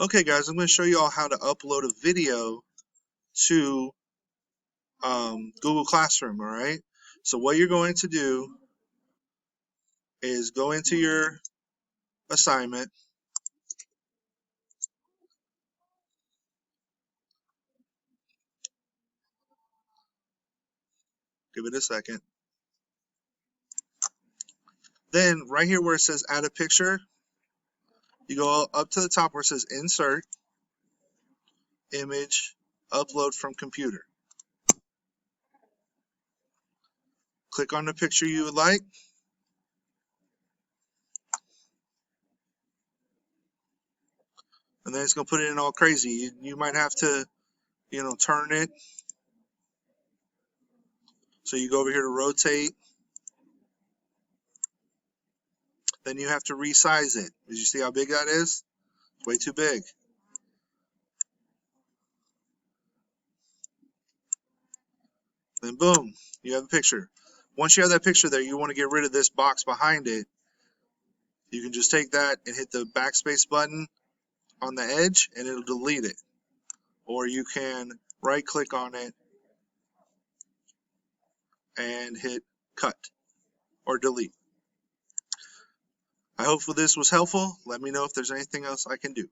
Okay guys, I'm going to show you all how to upload a video to Google Classroom, alright? So what you're going to do is go into your assignment, give it a second. Then right here where it says add a picture, you go up to the top where it says insert, image, upload from computer. Click on the picture you would like. And then it's going to put it in all crazy. You might have to, turn it. So you go over here to rotate. Then you have to resize it. Did you see how big that is? It's way too big. Then boom, you have a picture. Once you have that picture there, you want to get rid of this box behind it. You can just take that and hit the backspace button on the edge and it'll delete it. Or you can right click on it and hit cut or delete. I hope this was helpful. Let me know if there's anything else I can do.